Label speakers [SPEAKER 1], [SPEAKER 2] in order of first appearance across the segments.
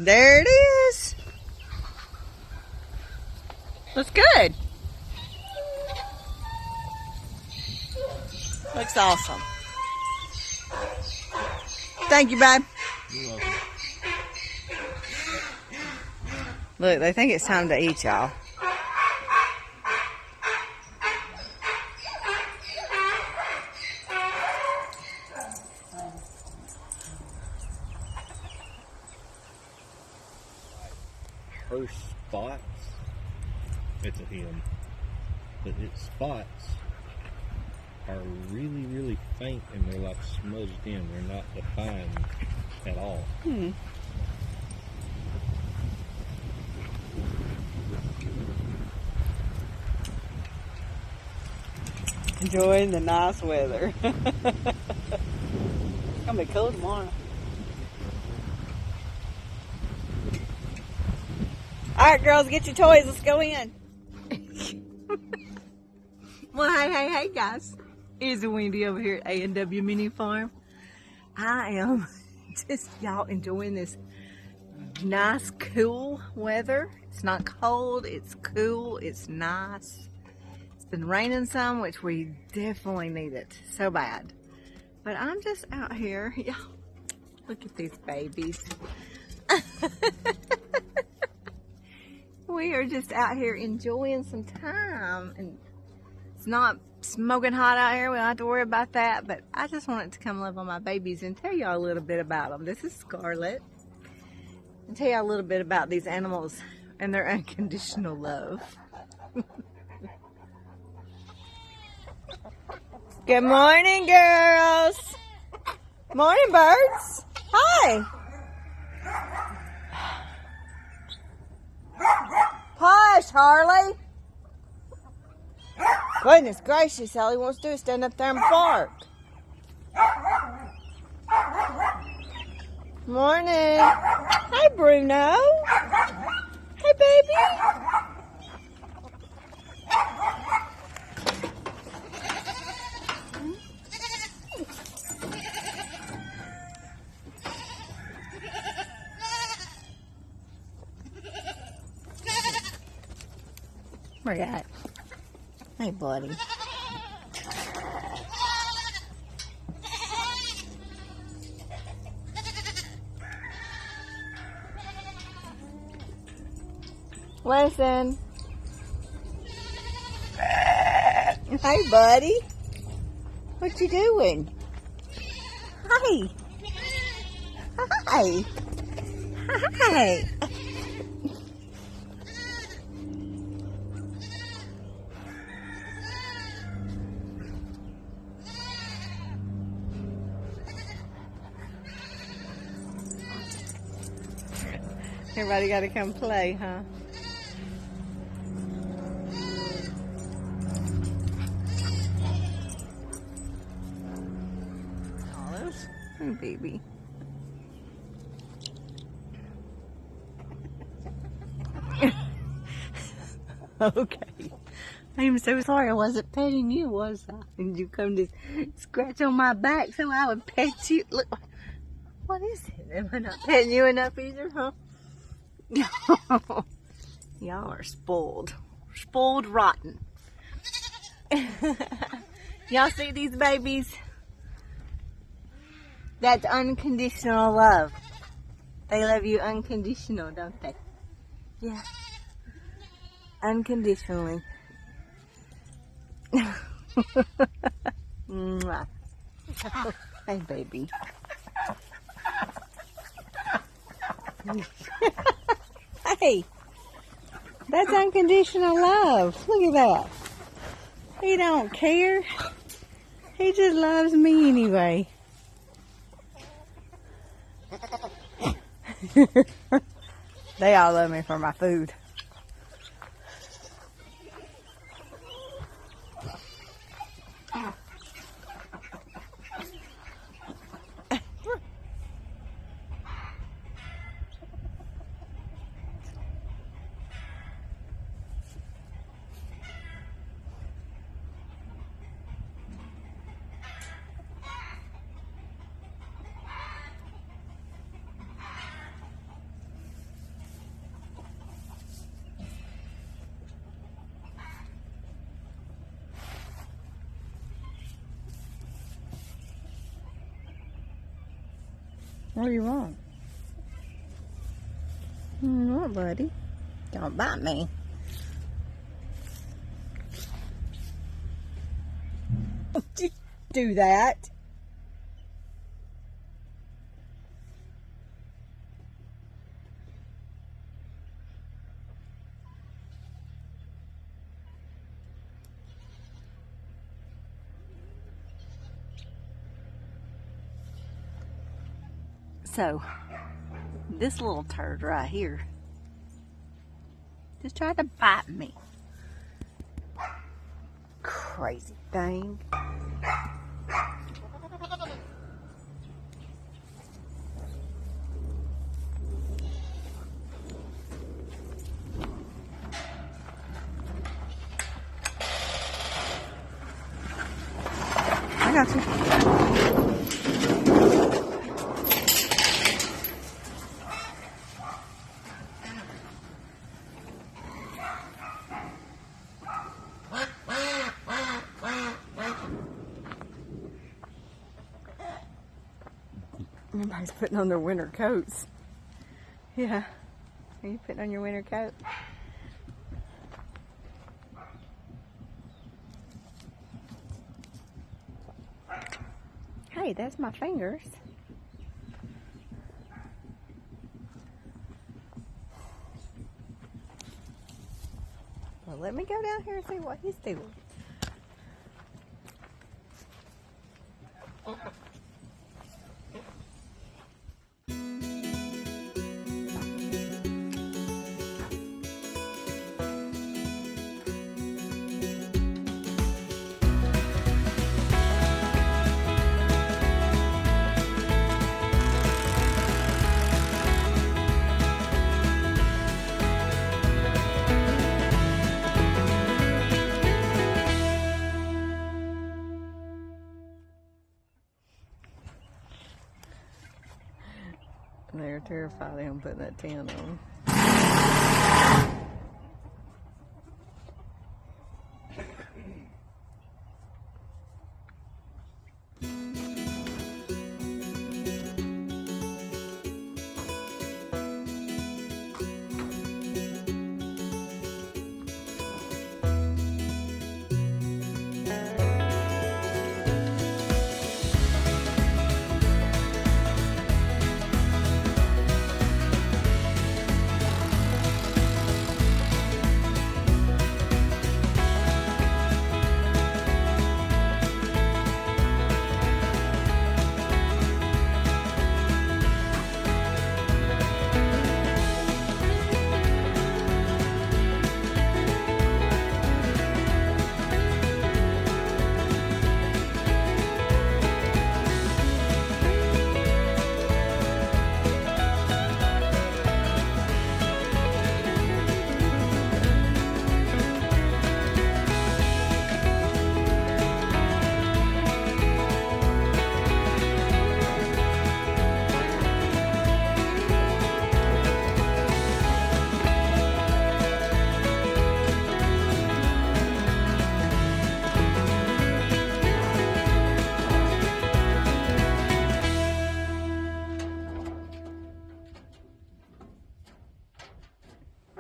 [SPEAKER 1] There it is. Looks good. Looks awesome. Thank you, babe.
[SPEAKER 2] You're welcome.
[SPEAKER 1] Look, they think it's time to eat, y'all.
[SPEAKER 2] Her spots, it's a him, but its spots are really, really faint and they're like smudged in. They're not defined at all.
[SPEAKER 1] Enjoying the nice weather. It's gonna be cool tomorrow. Alright, girls, get your toys. Let's go in. Well, hey, guys. It's Wendy over here at A&W Mini Farm. I am just, y'all, enjoying this nice, cool weather. It's not cold. It's cool. It's nice. It's been raining some, which we definitely need it so bad. But I'm just out here. Y'all, look at these babies. We are just out here enjoying some time, and it's not smoking hot out here. We don't have to worry about that, but I just wanted to come love on my babies and tell y'all a little bit about them. This is Scarlett, and tell y'all a little bit about these animals and their unconditional love. Good morning, girls. Morning, birds. Hi. Hush, Harley. Goodness gracious, all he wants to do is stand up there and bark. Morning. Hey, Bruno. Hey, baby. Where you at? Hey, buddy. Listen. Hey, buddy. What you doing? Hi. Hi. Hi. Everybody got to come play, huh? Oh, there's my baby. Okay. I'm so sorry I wasn't petting you, was I? And you come to scratch on my back so I would pet you. Look, what is it? Am I not petting you enough either, huh? Y'all are spoiled. Spoiled rotten. Y'all see these babies? That's unconditional love. They love you unconditional, don't they? Yeah. Unconditionally. Mwah. Hey, baby. Hey, that's unconditional love. Look at that. He don't care. He just loves me anyway. They all love me for my food. What do you want? What, buddy? Don't bite me. Did you do that? So, this little turd right here just tried to bite me. Crazy thing. I got you. Everybody's putting on their winter coats. Yeah. Are you putting on your winter coat? Hey, that's my fingers. Well, let me go down here and see what he's doing. They're terrified of him putting that tan on.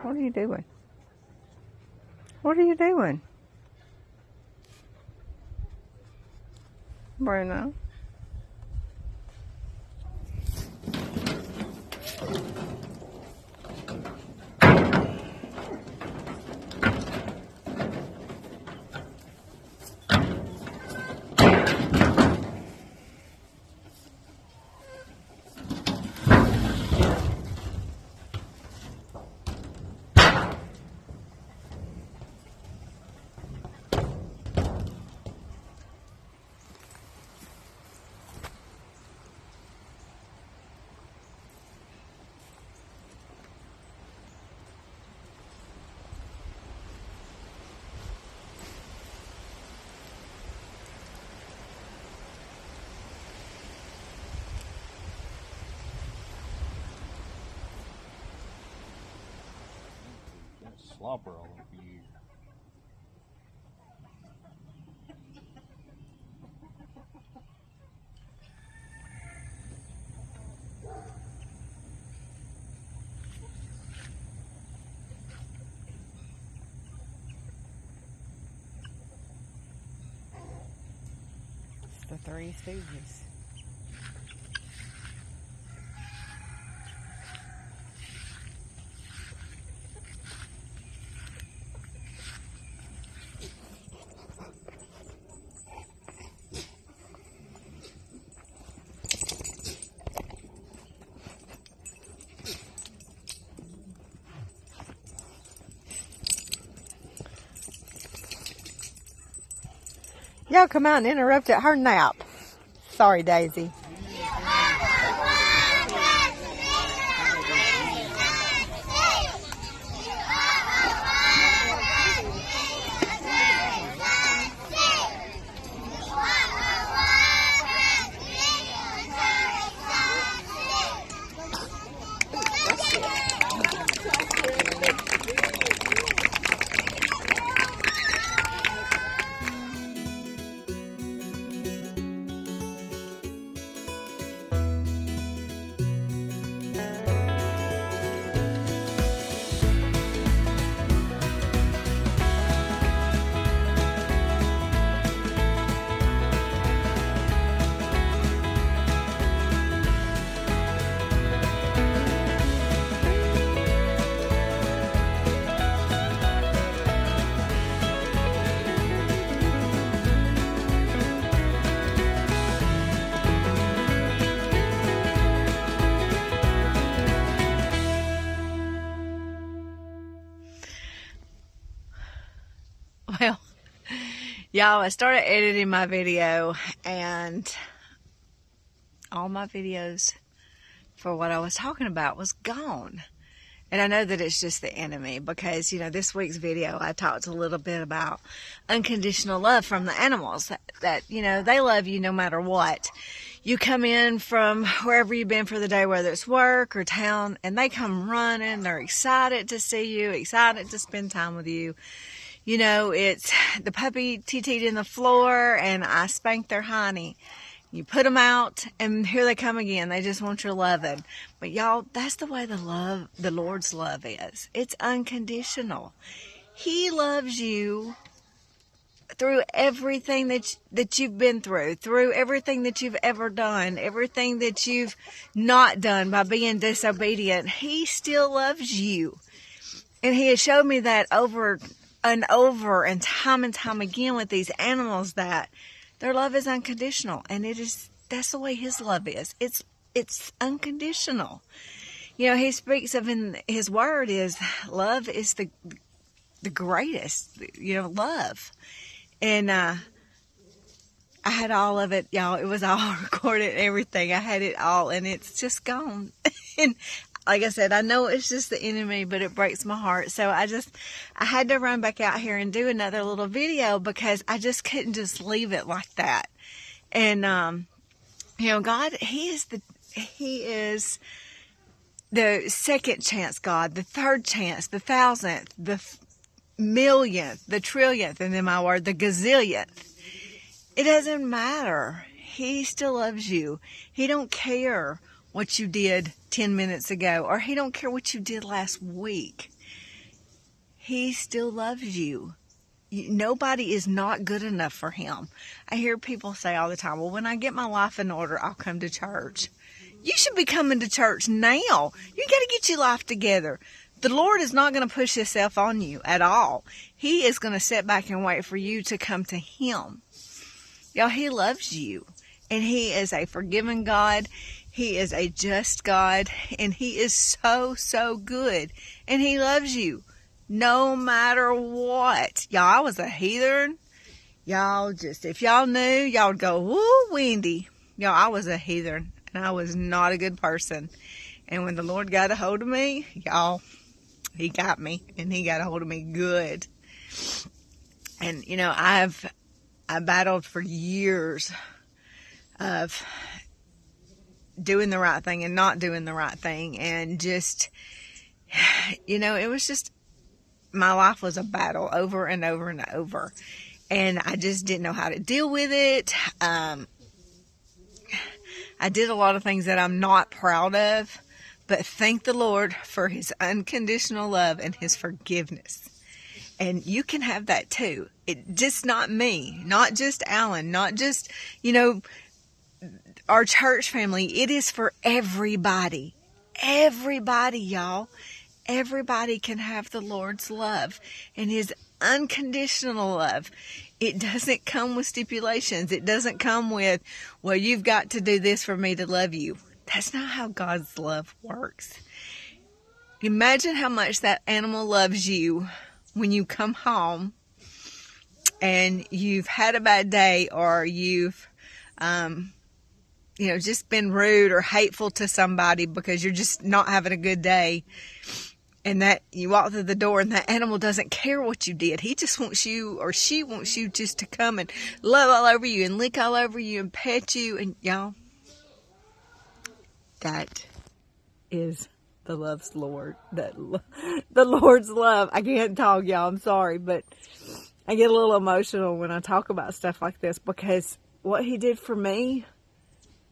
[SPEAKER 1] What are you doing? What are you doing? Bruno?
[SPEAKER 2] Slobber all over you.
[SPEAKER 1] Three Stooges. Y'all come out and interrupted her nap. Sorry, Daisy. Well, y'all, I started editing my video, and all my videos for what I was talking about was gone. And I know that it's just the enemy because, you know, this week's video, I talked a little bit about unconditional love from the animals. That, you know, they love you no matter what. You come in from wherever you've been for the day, whether it's work or town, and they come running. They're excited to see you, excited to spend time with you. You know, it's the puppy TT'd in the floor, and I spanked their hiney. You put them out, and here they come again. They just want your loving. But y'all, that's the way the Lord's love is. It's unconditional. He loves you through everything that you've been through everything that you've ever done, everything that you've not done by being disobedient. He still loves you. And he has showed me that over and over and time again with these animals, that their love is unconditional, and that's the way his love is. It's unconditional. You know, he speaks of in his word is love is the greatest, you know, love. And I had all of it, y'all. It was all recorded, everything. I had it all, and it's just gone. And like I said, I know it's just the enemy, but it breaks my heart. So I had to run back out here and do another little video because I just couldn't just leave it like that. And, you know, God, He is the second chance God, the third chance, the thousandth, the millionth, the trillionth, and then my word, the gazillionth. It doesn't matter. He still loves you. He don't care what you did 10 minutes ago, or he don't care what you did last week. He still loves you. Nobody is not good enough for him. I hear people say all the time, well, when I get my life in order, I'll come to church. You should be coming to church now. You got to get your life together. The Lord is not going to push himself on you at all. He is going to sit back and wait for you to come to him. Y'all, he loves you, and he is a forgiving God. He is a just God, and he is so, so good, and he loves you no matter what. Y'all, I was a heathen. Y'all just, if y'all knew, y'all would go, woo, Wendy. Y'all, I was a heathen, and I was not a good person. And when the Lord got a hold of me, y'all, he got me, and he got a hold of me good. And, you know, I battled for years of doing the right thing and not doing the right thing. And just, you know, it was just, my life was a battle over and over and over. And I just didn't know how to deal with it. I did a lot of things that I'm not proud of, but thank the Lord for his unconditional love and his forgiveness. And you can have that too. Just not me, not just Alan, not just, our church family. It is for everybody. Everybody, y'all. Everybody can have the Lord's love and His unconditional love. It doesn't come with stipulations. It doesn't come with, well, you've got to do this for me to love you. That's not how God's love works. Imagine how much that animal loves you when you come home and you've had a bad day, or you've, just been rude or hateful to somebody because you're just not having a good day. And that you walk through the door and that animal doesn't care what you did. He just wants you, or she wants you, just to come and love all over you and lick all over you and pet you. And y'all, that is the Lord. The Lord's love. I can't talk, y'all. I'm sorry, but I get a little emotional when I talk about stuff like this, because what He did for me,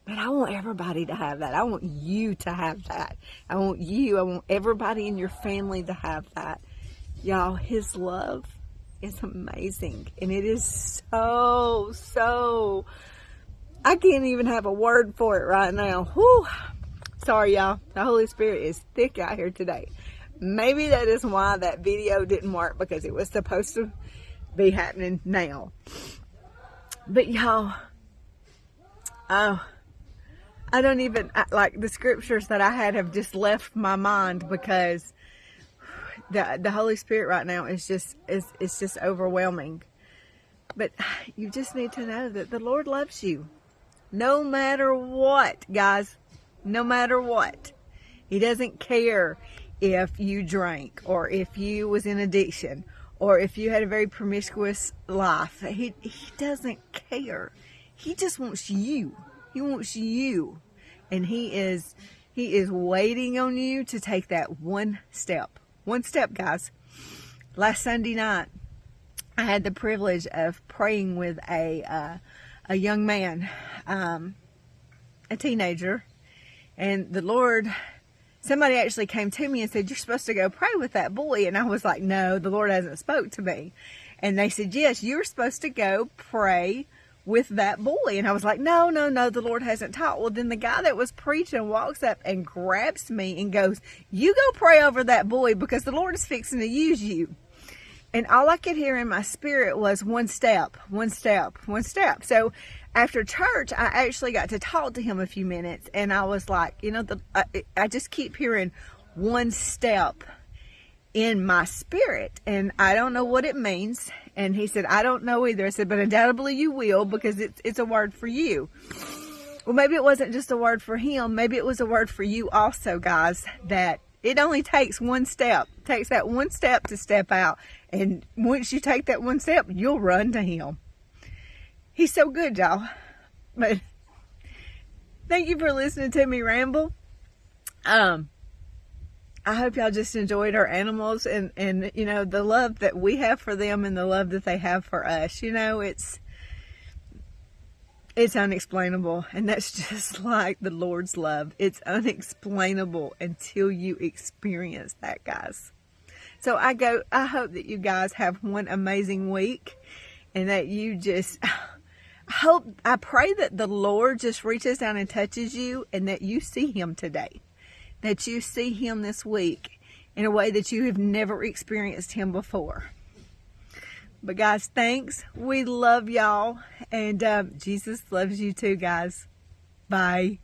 [SPEAKER 1] but I want everybody to have that. I want you to have that. I want everybody in your family to have that. Y'all, His love is amazing. And it is so, I can't even have a word for it right now. Whew. Sorry, y'all. The Holy Spirit is thick out here today. Maybe that is why that video didn't work, because it was supposed to be happening now. But y'all, I don't even, like, the scriptures that I had have just left my mind, because the Holy Spirit right now is just overwhelming. But you just need to know that the Lord loves you. No matter what, guys. No matter what. He doesn't care if you drank, or if you was in addiction, or if you had a very promiscuous life. He doesn't care. He just wants you. He wants you. And He is waiting on you to take that one step. One step, guys. Last Sunday night, I had the privilege of praying with a young man, a teenager. And the Lord, somebody actually came to me and said, "You're supposed to go pray with that boy." And I was like, "No, the Lord hasn't spoke to me." And they said, "Yes, you're supposed to go pray with that boy." And I was like, no, the Lord hasn't taught. Well, then the guy that was preaching walks up and grabs me and goes, "You go pray over that boy, because the Lord is fixing to use you." And all I could hear in my spirit was one step, one step, one step. So after church, I actually got to talk to him a few minutes, and I was like, I just keep hearing one step in my spirit, and I don't know what it means. And he said, "I don't know either." I said, "But undoubtedly you will, because it's a word for you." Well, maybe it wasn't just a word for him. Maybe it was a word for you also, guys, that it only takes one step. It takes that one step to step out. And once you take that one step, you'll run to Him. He's so good, y'all. But thank you for listening to me ramble. I hope y'all just enjoyed our animals and the love that we have for them and the love that they have for us. It's unexplainable, and that's just like the Lord's love. It's unexplainable until you experience that, guys. So I hope that you guys have one amazing week, and that you just, I pray that the Lord just reaches down and touches you, and that you see Him today. That you see Him this week in a way that you have never experienced Him before. But guys, thanks. We love y'all. And Jesus loves you too, guys. Bye.